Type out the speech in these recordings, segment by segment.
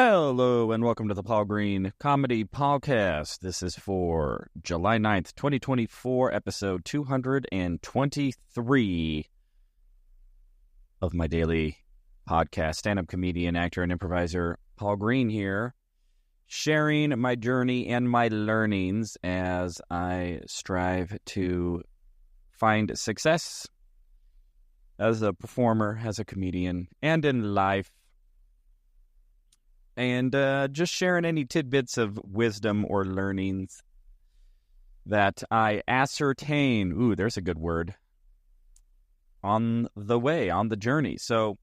Hello and welcome to the Paul Green Comedy PaulCast. This is for July 9th, 2024, episode 223 of my daily podcast. Stand-up comedian, actor, and improviser Paul Green here, sharing my journey and my learnings as I strive to find success as a performer, as a comedian, and in life. And just sharing any tidbits of wisdom or learnings that I ascertain. Ooh, there's a good word. On the way, on the journey. So,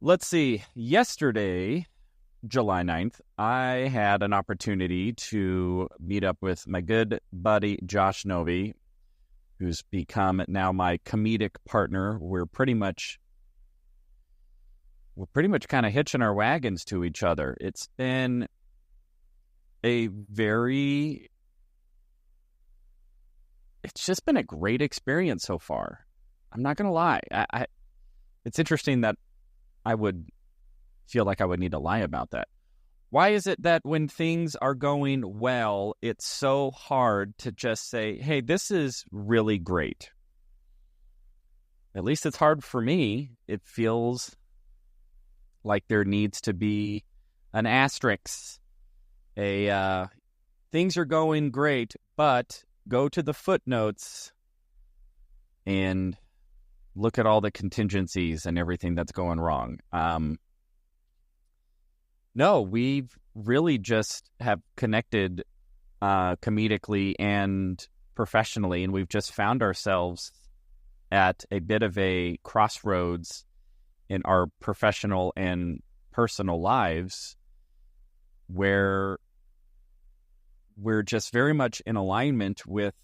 let's see. Yesterday, July 9th, I had an opportunity to meet up with my good buddy, Josh Novi, who's become now my comedic partner. We're pretty much kind of hitching our wagons to each other. It's been it's just been a great experience so far. I'm not going to lie. It's interesting that I would feel like I would need to lie about that. Why is it that when things are going well, it's so hard to just say, hey, this is really great? At least it's hard for me. It feels like there needs to be an asterisk. Things are going great, but go to the footnotes and look at all the contingencies and everything that's going wrong. No, we've really just have connected comedically and professionally, and we've just found ourselves at a bit of a crossroads in our professional and personal lives where we're just very much in alignment with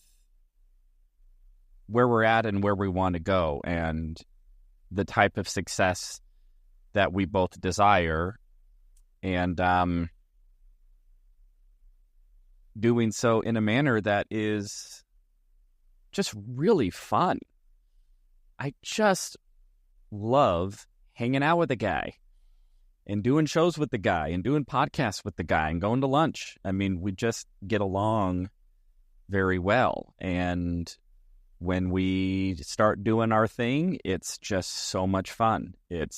where we're at and where we want to go and the type of success that we both desire, and doing so in a manner that is just really fun. I just love hanging out with the guy and doing shows with the guy and doing podcasts with the guy and going to lunch. I mean, we just get along very well. And when we start doing our thing, it's just so much fun. It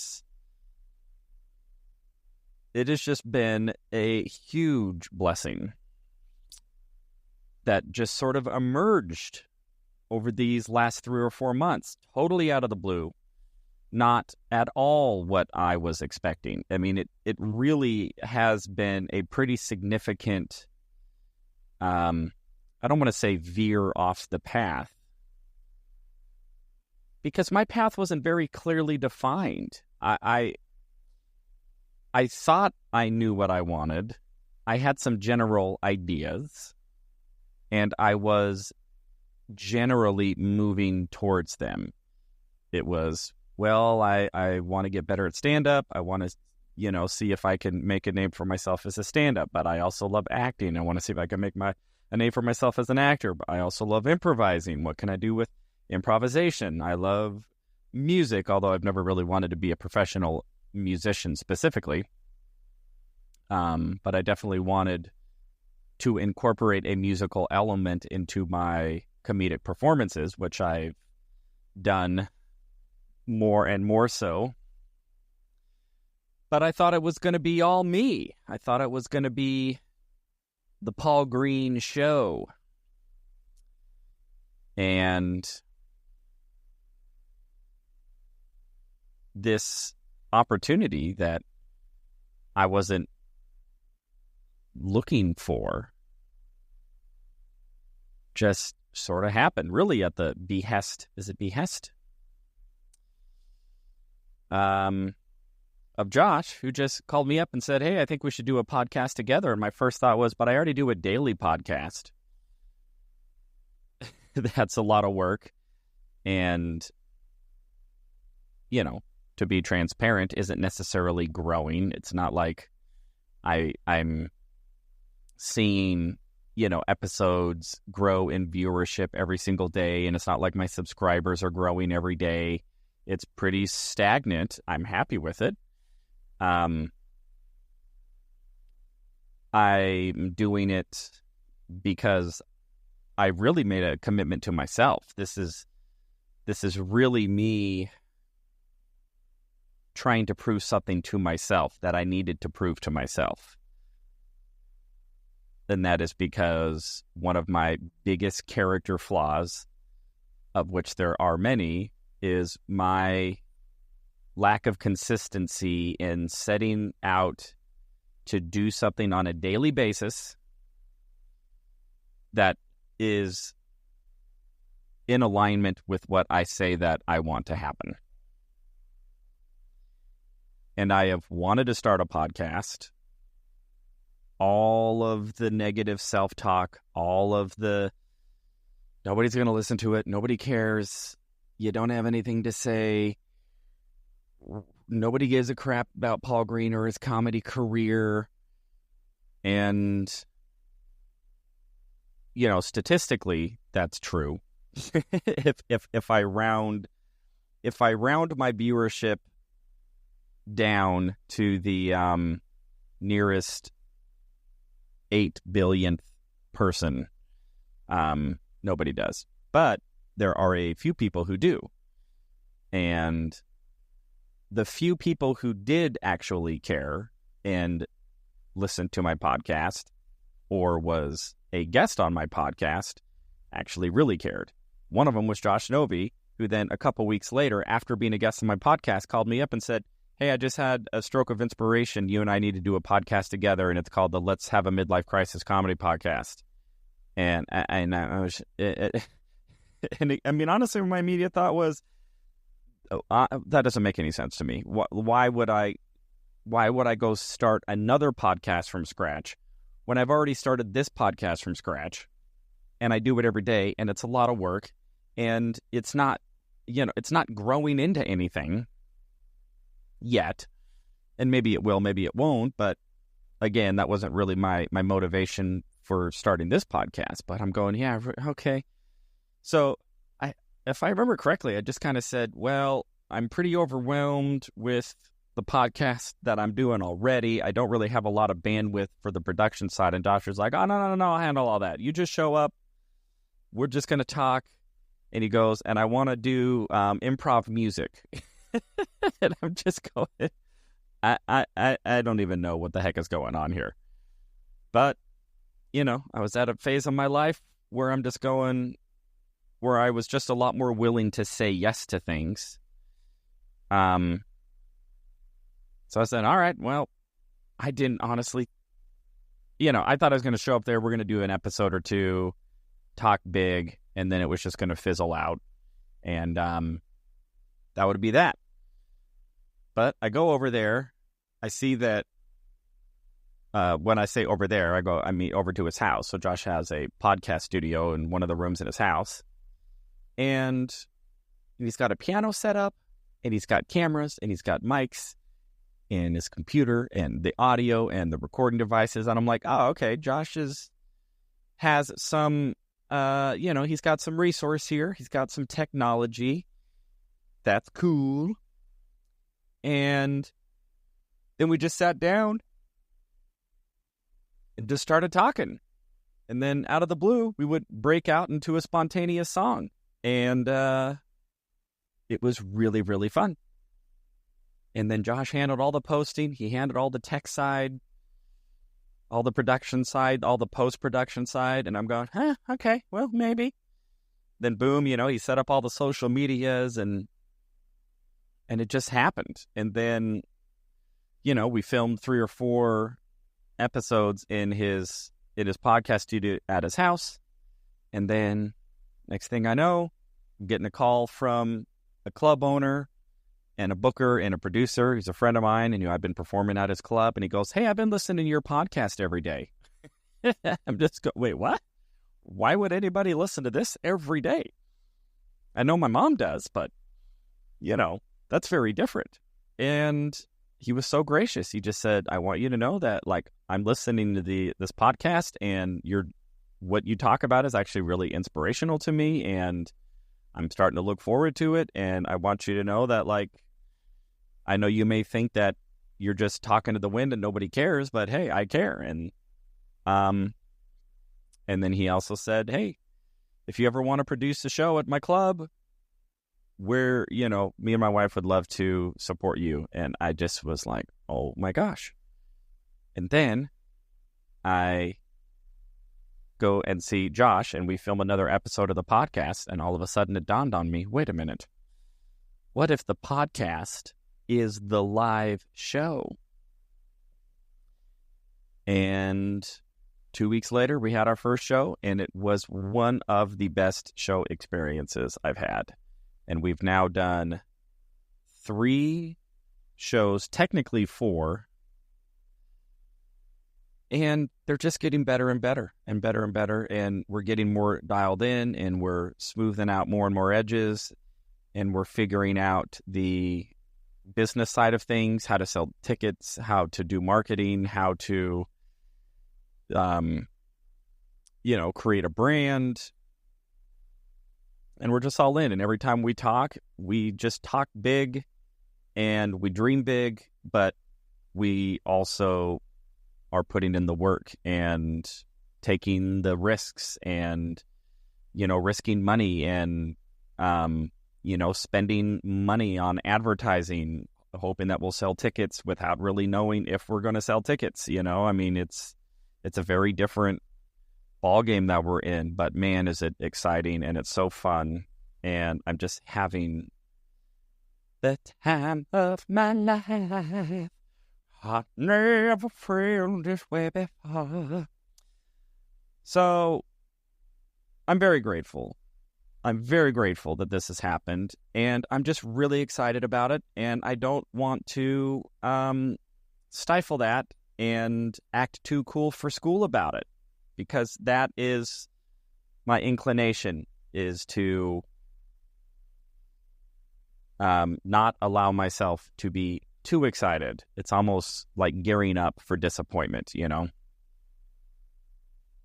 has just been a huge blessing that just sort of emerged over these last 3 or 4 months, totally out of the blue. Not at all what I was expecting. I mean, it really has been a pretty significant, I don't want to say veer off the path, because my path wasn't very clearly defined. I thought I knew what I wanted. I had some general ideas, and I was generally moving towards them. It was, well, I want to get better at stand-up. I want to, see if I can make a name for myself as a stand-up. But I also love acting. I want to see if I can make a name for myself as an actor. But I also love improvising. What can I do with improvisation? I love music, although I've never really wanted to be a professional musician specifically. But I definitely wanted to incorporate a musical element into my comedic performances, which I've done more and more so. But I thought it was going to be all me. I thought it was going to be the Paul Green show. And this opportunity that I wasn't looking for just sort of happened, really at the behest. Is it behest? Of Josh, who just called me up and said, hey, I think we should do a podcast together. And my first thought was, but I already do a daily podcast. That's a lot of work. And, to be transparent, isn't necessarily growing. It's not like I'm seeing, episodes grow in viewership every single day. And it's not like my subscribers are growing every day. It's pretty stagnant. I'm happy with it. I'm doing it because I really made a commitment to myself. This is really me trying to prove something to myself that I needed to prove to myself. And that is because one of my biggest character flaws, of which there are many, is my lack of consistency in setting out to do something on a daily basis that is in alignment with what I say that I want to happen. And I have wanted to start a podcast. All of the negative self-talk, all of the nobody's going to listen to it, nobody cares, you don't have anything to say, nobody gives a crap about Paul Green or his comedy career. And, you know, statistically, that's true. if I round my viewership down to the nearest 8 billionth person, nobody does. But there are a few people who do. And the few people who did actually care and listen to my podcast or was a guest on my podcast actually really cared. One of them was Josh Novy, who then a couple weeks later, after being a guest on my podcast, called me up and said, "Hey, I just had a stroke of inspiration. You and I need to do a podcast together, and it's called the Let's Have a Midlife Crisis Comedy Podcast." And I was, and I mean, honestly, my immediate thought was, that doesn't make any sense to me. Why would I go start another podcast from scratch when I've already started this podcast from scratch, and I do it every day, and it's a lot of work, and it's not, it's not growing into anything yet, and maybe it will, maybe it won't, but again, that wasn't really my motivation for starting this podcast. But I'm going, yeah, okay. So if I remember correctly, I just kind of said, well, I'm pretty overwhelmed with the podcast that I'm doing already. I don't really have a lot of bandwidth for the production side. And Josh was like, oh, no, I'll handle all that. You just show up. We're just going to talk. And he goes, and I want to do improv music. And I'm just going, I don't even know what the heck is going on here. But, I was at a phase of my life where I'm just going, where I was just a lot more willing to say yes to things. So I said, all right, well, I didn't honestly, I thought I was going to show up there. We're going to do an episode or two, talk big, and then it was just going to fizzle out. And that would be that. But I go over there. I see that when I say over there, I meet over to his house. So Josh has a podcast studio in one of the rooms in his house. And he's got a piano set up, and he's got cameras, and he's got mics, and his computer, and the audio, and the recording devices. And I'm like, oh, okay, Josh has some, he's got some resource here. He's got some technology. That's cool. And then we just sat down and just started talking. And then out of the blue, we would break out into a spontaneous song. And it was really, really fun. And then Josh handled all the posting. He handled all the tech side, all the production side, all the post-production side. And I'm going, okay, well, maybe. Then boom, he set up all the social medias and it just happened. And then, we filmed 3 or 4 episodes in his podcast studio at his house. And then next thing I know, I'm getting a call from a club owner and a booker and a producer. He's a friend of mine, and I've been performing at his club. And he goes, "Hey, I've been listening to your podcast every day." I'm just going, wait, what? Why would anybody listen to this every day? I know my mom does, but that's very different. And he was so gracious. He just said, "I want you to know that I'm listening to this podcast, and what you talk about is actually really inspirational to me, and I'm starting to look forward to it. And I want you to know that I know you may think that you're just talking to the wind and nobody cares, but hey, I care." And And then he also said, hey, if you ever want to produce a show at my club, me and my wife would love to support you. And I just was like, oh my gosh. And then I go and see Josh, and we film another episode of the podcast, and all of a sudden it dawned on me, wait a minute. What if the podcast is the live show? And 2 weeks later, we had our first show, and it was one of the best show experiences I've had. And we've now done 3 shows, technically 4, and they're just getting better and better and better and better, and we're getting more dialed in, and we're smoothing out more and more edges, and we're figuring out the business side of things, how to sell tickets, how to do marketing, how to create a brand. And we're just all in. And every time we talk, we just talk big and we dream big, but we also are putting in the work and taking the risks and, risking money and, spending money on advertising, hoping that we'll sell tickets without really knowing if we're going to sell tickets. It's a very different ball game that we're in, but man, is it exciting, and it's so fun, and I'm just having the time of my life. I never felt this way before. So I'm very grateful. I'm very grateful that this has happened, and I'm just really excited about it, and I don't want to stifle that and act too cool for school about it, because that is my inclination, is to not allow myself to be too excited. It's almost like gearing up for disappointment,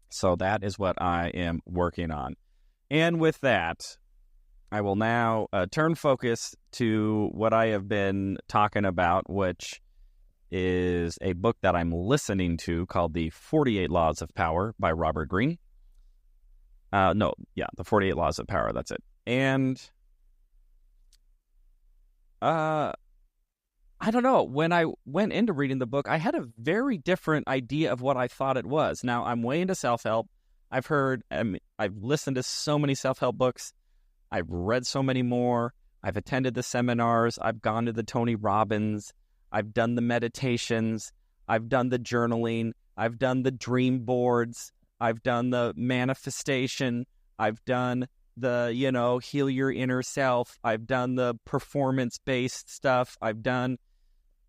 So that is what I am working on. And with that, I will now turn focus to what I have been talking about, which is a book that I'm listening to called The 48 Laws of Power by Robert Greene. The 48 Laws of Power, that's it. And I don't know, when I went into reading the book, I had a very different idea of what I thought it was. Now, I'm way into self-help. I've listened to so many self-help books. I've read so many more. I've attended the seminars. I've gone to the Tony Robbins. I've done the meditations. I've done the journaling. I've done the dream boards. I've done the manifestation. I've done the, heal your inner self. I've done the performance-based stuff. I've done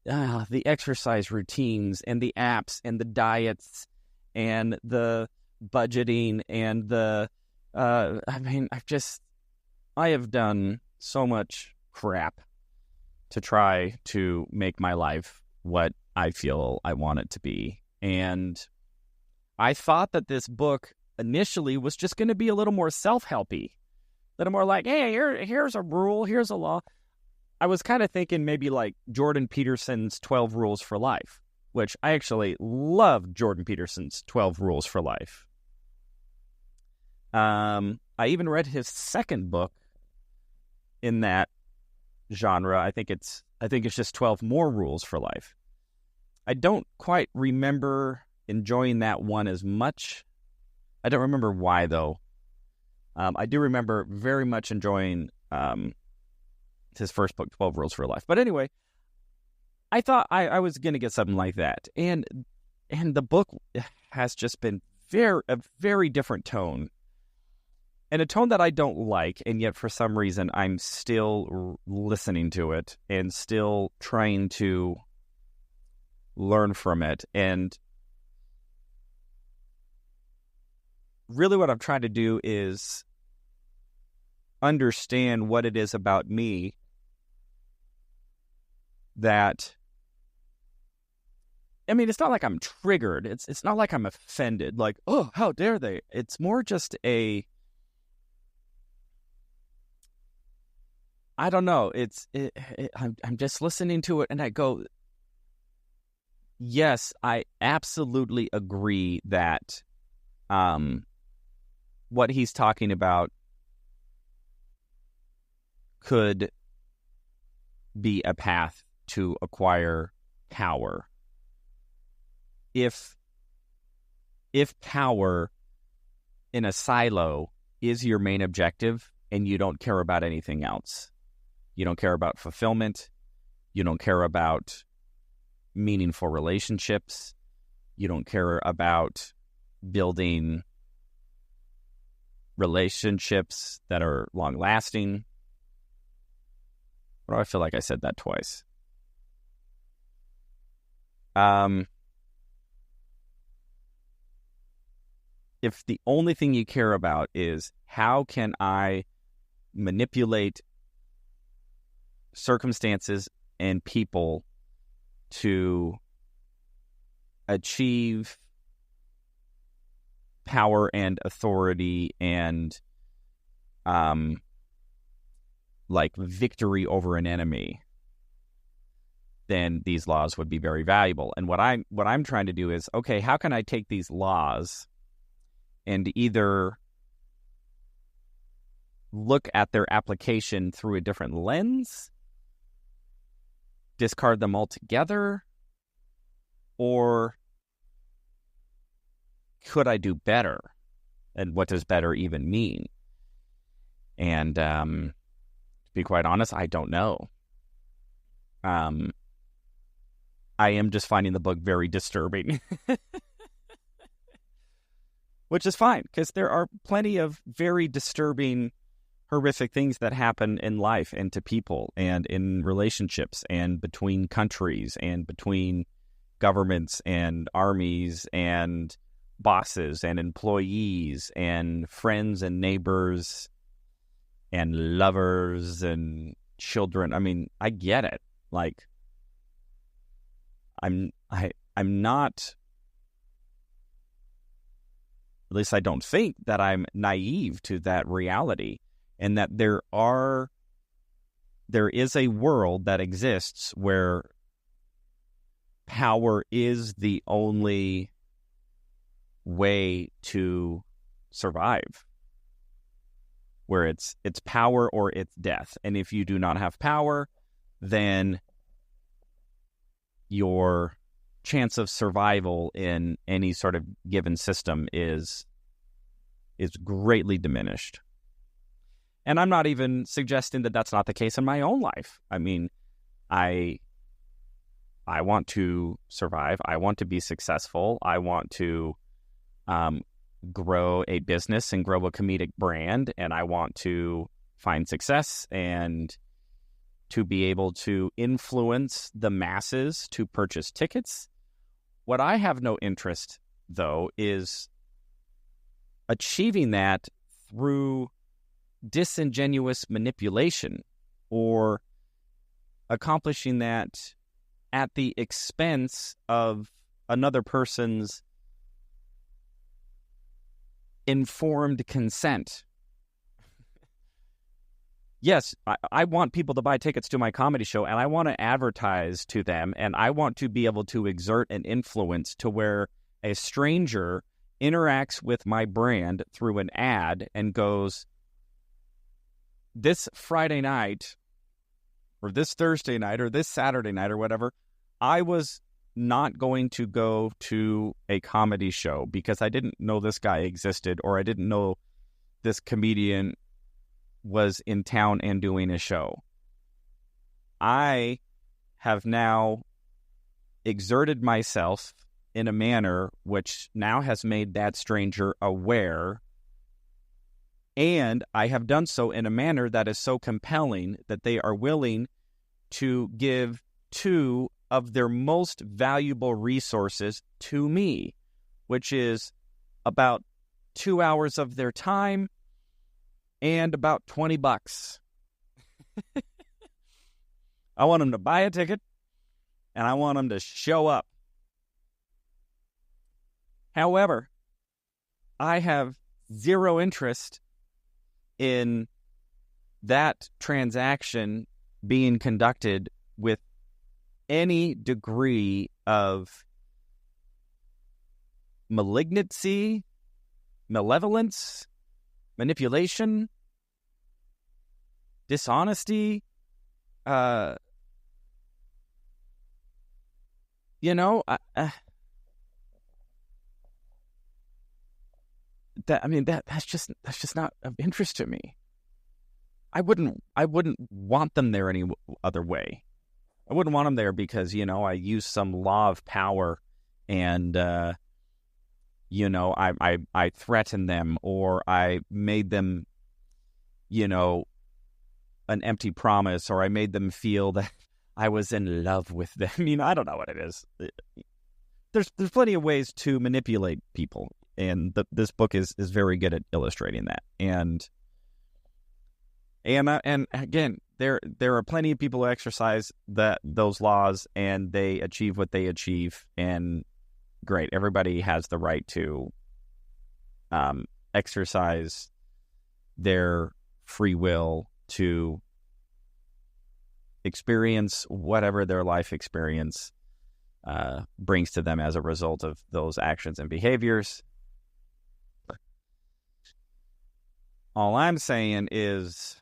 the exercise routines and the apps and the diets and the budgeting and the, I have done so much crap to try to make my life what I feel I want it to be. And I thought that this book initially was just going to be a little more self-helpy, a little more like, hey, here's a rule, here's a law. I was kind of thinking maybe like Jordan Peterson's 12 Rules for Life, which I actually love Jordan Peterson's 12 Rules for Life. I even read his second book in that genre. I think it's just 12 More Rules for Life. I don't quite remember enjoying that one as much. I don't remember why, though. I do remember very much enjoying his first book, 12 Rules for Life. But anyway, I thought I was going to get something like that. And the book has just been a very different tone. And a tone that I don't like, and yet for some reason I'm still listening to it and still trying to learn from it. And really what I'm trying to do is understand what it is about me that, it's not like I'm triggered. It's not like I'm offended, like, oh, how dare they? It's more just I don't know. I'm just listening to it and I go, yes, I absolutely agree that what he's talking about could be a path to acquire power. If power in a silo is your main objective and you don't care about anything else, you don't care about fulfillment, you don't care about meaningful relationships, you don't care about building relationships that are long-lasting. Why do I feel like I said that twice? If the only thing you care about is how can I manipulate circumstances and people to achieve power and authority and like victory over an enemy, then these laws would be very valuable. And what I'm trying to do is, okay, how can I take these laws and either look at their application through a different lens, discard them altogether, or could I do better? And what does better even mean? And to be quite honest, I don't know. I am just finding the book very disturbing. Which is fine, because there are plenty of very disturbing, horrific things that happen in life and to people and in relationships and between countries and between governments and armies and bosses and employees and friends and neighbors and lovers and children. I mean, I get it. Like, I'm not, at least I don't think that I'm naive to that reality, and that there is a world that exists where power is the only way to survive, where it's power or it's death. And if you do not have power, then your chance of survival in any sort of given system is greatly diminished. And I'm not even suggesting that that's not the case in my own life. I mean, I want to survive. I want to be successful. I want to grow a business and grow a comedic brand, and I want to find success and to be able to influence the masses to purchase tickets. What I have no interest, though, is achieving that through disingenuous manipulation or accomplishing that at the expense of another person's informed consent. Yes, I want people to buy tickets to my comedy show, and I want to advertise to them, and I want to be able to exert an influence to where a stranger interacts with my brand through an ad and goes, this Friday night, or this Thursday night, or this Saturday night, or whatever, I was not going to go to a comedy show because I didn't know this guy existed, or I didn't know this comedian was in town and doing a show. I have now exerted myself in a manner which now has made that stranger aware, and I have done so in a manner that is so compelling that they are willing to give 2 of their most valuable resources to me, which is about 2 hours of their time and about $20. I want them to buy a ticket, and I want them to show up. However, I have zero interest in that transaction being conducted with any degree of malignancy, malevolence, manipulation, dishonesty, you know, that's just not of interest to me. I wouldn't want them there any other way. I wouldn't want them there because, you know, I used some law of power and, you know, I threatened them, or I made them, you know, an empty promise, or I made them feel that I was in love with them. I mean, I don't know what it is. There's plenty of ways to manipulate people, and this book is very good at illustrating that. And again, there are plenty of people who exercise those laws, and they achieve what they achieve, and great. Everybody has the right to exercise their free will to experience whatever their life experience brings to them as a result of those actions and behaviors. All I'm saying is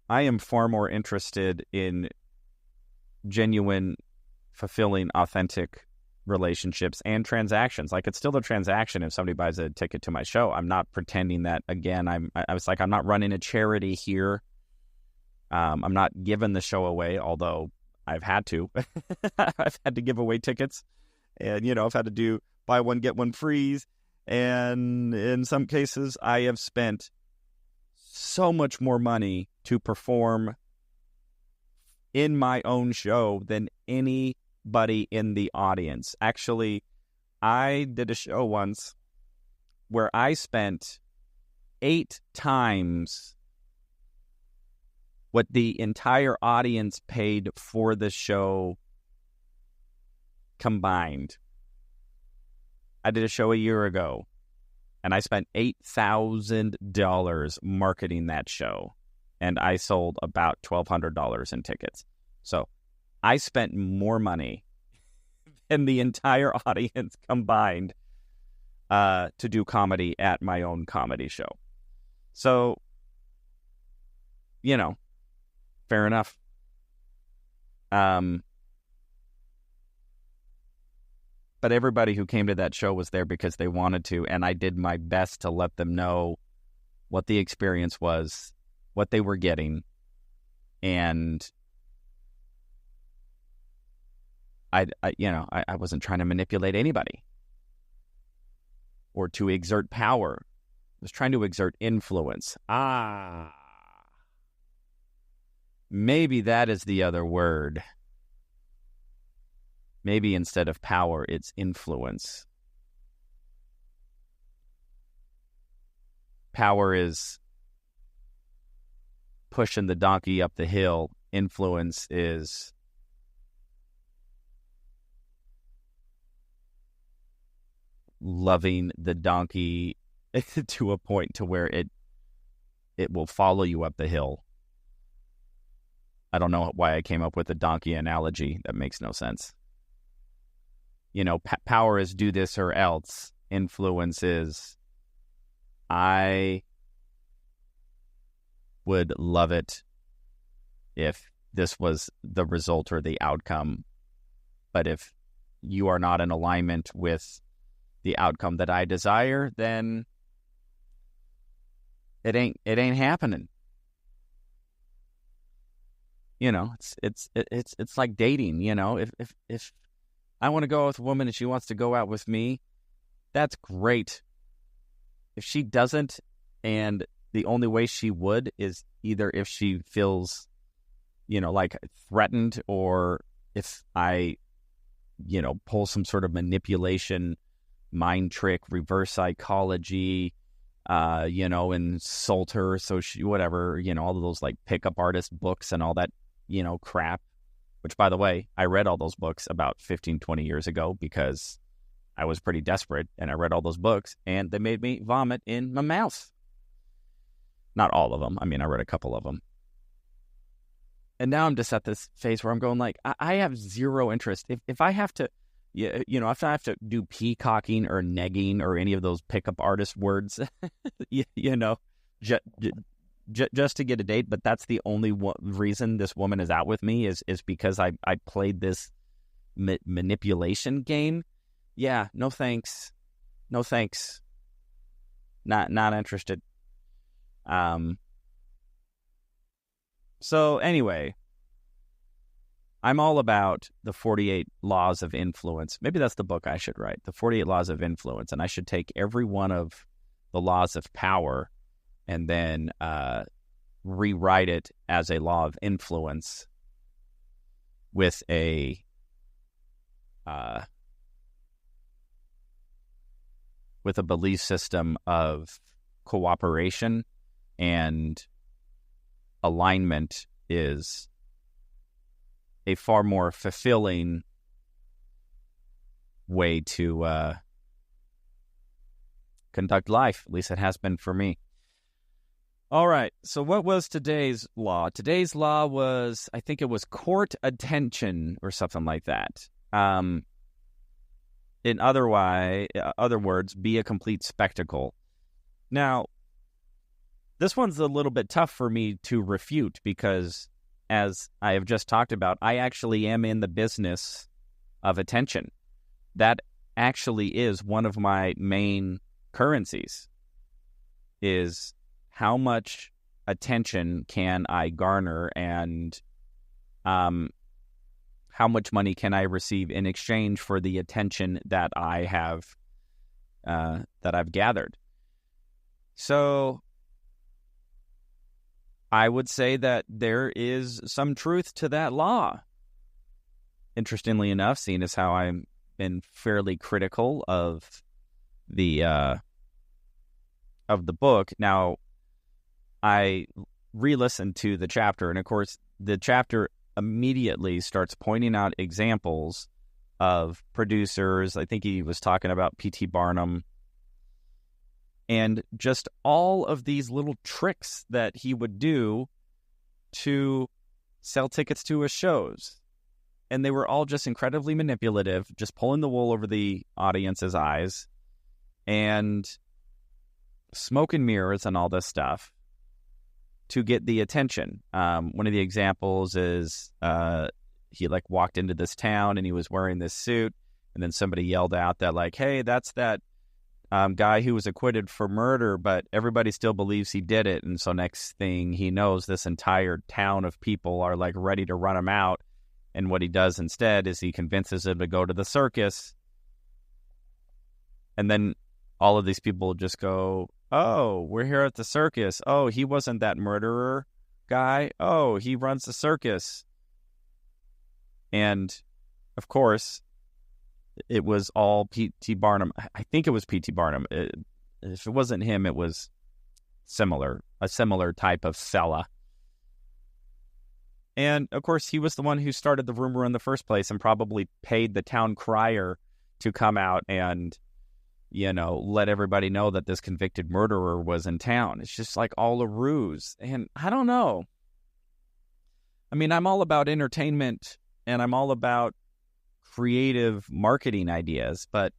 I am far more interested in genuine, fulfilling, authentic relationships and transactions. Like, it's still a transaction if somebody buys a ticket to my show. I'm not pretending that, again, I was like, I'm not running a charity here. I'm not giving the show away, although I've had to. I've had to give away tickets, and, you know, I've had to do buy one, get one free. And in some cases, I have spent so much more money to perform in my own show than anybody in the audience. Actually, I did a show once where I spent 8 times what the entire audience paid for the show combined. I did a show a year ago, and I spent $8,000 marketing that show, and I sold about $1,200 in tickets. So I spent more money than the entire audience combined to do comedy at my own comedy show. So, you know, fair enough. But everybody who came to that show was there because they wanted to, and I did my best to let them know what the experience was, what they were getting, and I wasn't trying to manipulate anybody or to exert power. I was trying to exert influence. Maybe that is the other word. Maybe instead of power, it's influence. Power is pushing the donkey up the hill. Influence is loving the donkey to a point to where it will follow you up the hill. I don't know why I came up with a donkey analogy. That makes no sense. You know, power is do this or else. Influence is I would love it if this was the result or the outcome. But if you are not in alignment with the outcome that I desire, then it ain't happening. You know, it's like dating. You know, if I want to go out with a woman and she wants to go out with me, that's great. If she doesn't, and the only way she would is either if she feels, you know, like threatened, or if I, you know, pull some sort of manipulation, mind trick, reverse psychology, you know, insult her, so she, whatever, you know, all of those like pickup artist books and all that, you know, crap, which, by the way, I read all those books about 15, 20 years ago because I was pretty desperate, and I read all those books, and they made me vomit in my mouth. Not all of them. I mean, I read a couple of them. And now I'm just at this phase where I'm going like, I have zero interest. If I have to if I have to do peacocking or negging or any of those pickup artist words, just to get a date. But that's the only reason this woman is out with me is because I played this manipulation game. Yeah, no thanks. No thanks. Not interested. So anyway, I'm all about the 48 Laws of Influence. Maybe that's the book I should write, the 48 Laws of Influence. And I should take every one of the laws of power and then rewrite it as a law of influence with a belief system of cooperation and alignment is a far more fulfilling way to conduct life. At least it has been for me. All right. So what was today's law? Today's law was, I think it was court attention or something like that. In other words, be a complete spectacle. Now, this one's a little bit tough for me to refute because, as I have just talked about, I actually am in the business of attention. That actually is one of my main currencies, is how much attention can I garner and how much money can I receive in exchange for the attention that I have that I've gathered. So I would say that there is some truth to that law. Interestingly enough, seeing as how I've been fairly critical of the book. Now, I re-listened to the chapter, and of course, the chapter immediately starts pointing out examples of producers. I think he was talking about P.T. Barnum, and just all of these little tricks that he would do to sell tickets to his shows. And they were all just incredibly manipulative, just pulling the wool over the audience's eyes, and smoke and mirrors and all this stuff to get the attention. One of the examples is he walked into this town and he was wearing this suit, and then somebody yelled out that hey, that's that guy who was acquitted for murder, but everybody still believes he did it. And so next thing he knows, this entire town of people are ready to run him out. And what he does instead is he convinces them to go to the circus. And then all of these people just go, oh, we're here at the circus. Oh, he wasn't that murderer guy. Oh, he runs the circus. And of course, it was all P.T. Barnum. I think it was P.T. Barnum. If it wasn't him, it was a similar type of fella. And of course, he was the one who started the rumor in the first place and probably paid the town crier to come out and, let everybody know that this convicted murderer was in town. It's just all a ruse. And I don't know. I mean, I'm all about entertainment and I'm all about creative marketing ideas, but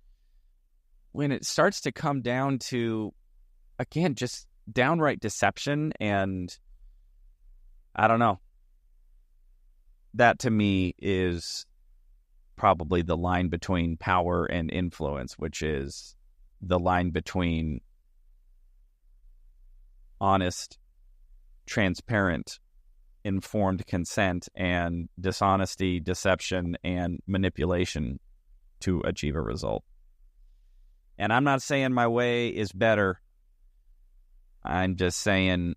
when it starts to come down to, again, just downright deception, and I don't know, that to me is probably the line between power and influence, which is the line between honest, transparent, informed consent and dishonesty, deception, and manipulation to achieve a result. And I'm not saying my way is better. I'm just saying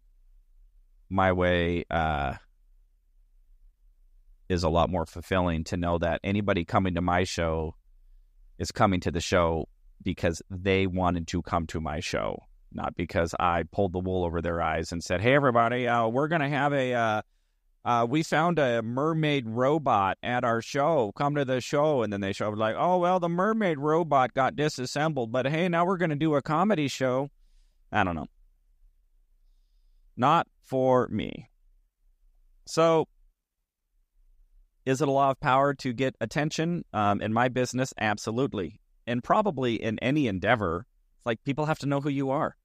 my way is a lot more fulfilling, to know that anybody coming to my show is coming to the show because they wanted to come to my show, not because I pulled the wool over their eyes and said, hey, everybody, we're going to have we found a mermaid robot at our show. Come to the show. And then they show up oh, well, the mermaid robot got disassembled, but hey, now we're going to do a comedy show. I don't know. Not for me. So Is it a law of power to get attention? In my business, absolutely. And probably in any endeavor, it's like people have to know who you are.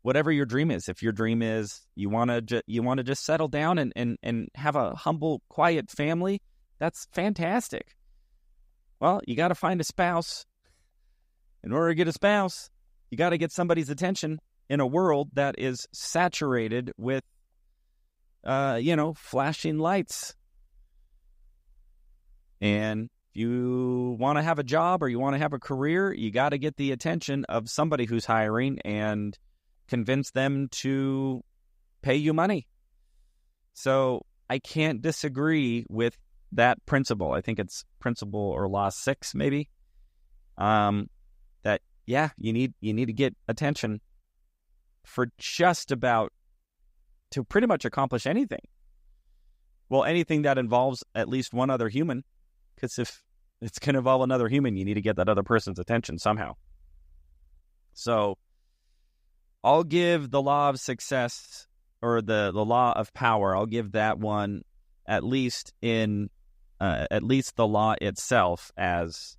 Whatever your dream is. If your dream is you want to just settle down and have a humble, quiet family, that's fantastic. Well, you got to find a spouse. In order to get a spouse, you got to get somebody's attention in a world that is saturated with, flashing lights. And if you want to have a job or you want to have a career, you got to get the attention of somebody who's hiring and convince them to pay you money. So I can't disagree with that principle. I think it's principle or law 6, maybe. That you need to get attention for just about to pretty much accomplish anything. Well, anything that involves at least one other human, because if it's going to involve another human, you need to get that other person's attention somehow. So I'll give the law of success or the law of power, I'll give that one at least the law itself as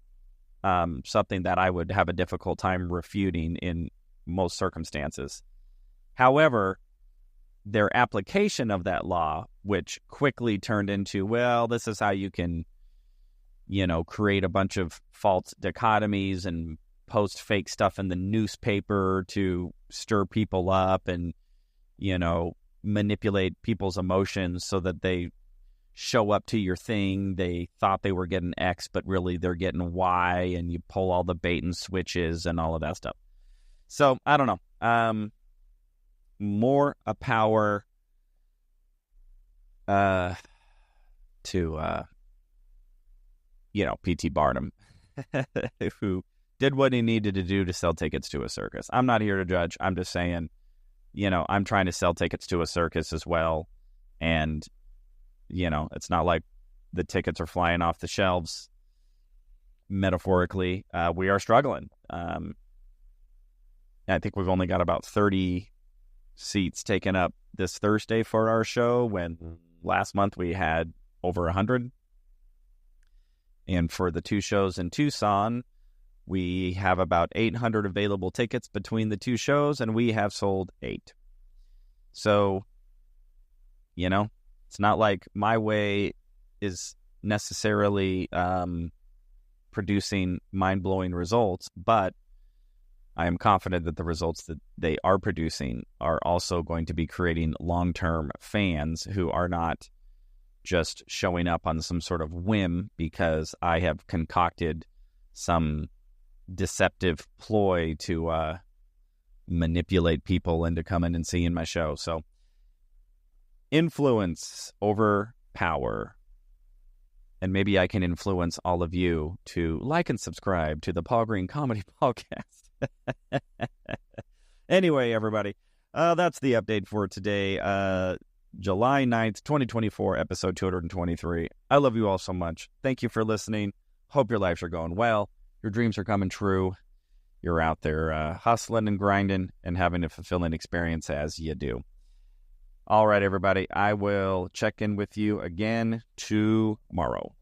something that I would have a difficult time refuting in most circumstances. However, their application of that law, which quickly turned into, well, this is how you can, create a bunch of false dichotomies and post fake stuff in the newspaper to stir people up and, manipulate people's emotions so that they show up to your thing. They thought they were getting X, but really they're getting Y, and you pull all the bait and switches and all of that stuff. So, I don't know. More a power to P.T. Barnum, who did what he needed to do to sell tickets to a circus. I'm not here to judge. I'm just saying, I'm trying to sell tickets to a circus as well. And, it's not like the tickets are flying off the shelves. Metaphorically, we are struggling. I think we've only got about 30 seats taken up this Thursday for our show, when last month we had over 100. And for the 2 shows in Tucson, we have about 800 available tickets between the 2 shows, and we have sold 8. So, it's not like my way is necessarily producing mind-blowing results, but I am confident that the results that they are producing are also going to be creating long-term fans who are not just showing up on some sort of whim because I have concocted some deceptive ploy to manipulate people into coming and seeing my show. So, influence over power. And maybe I can influence all of you to like and subscribe to the Paul Green Comedy Podcast. Anyway, everybody, that's the update for today. July 9th, 2024, episode 223. I love you all so much. Thank you for listening. Hope your lives are going well. Your dreams are coming true. You're out there hustling and grinding and having a fulfilling experience as you do. All right, everybody. I will check in with you again tomorrow.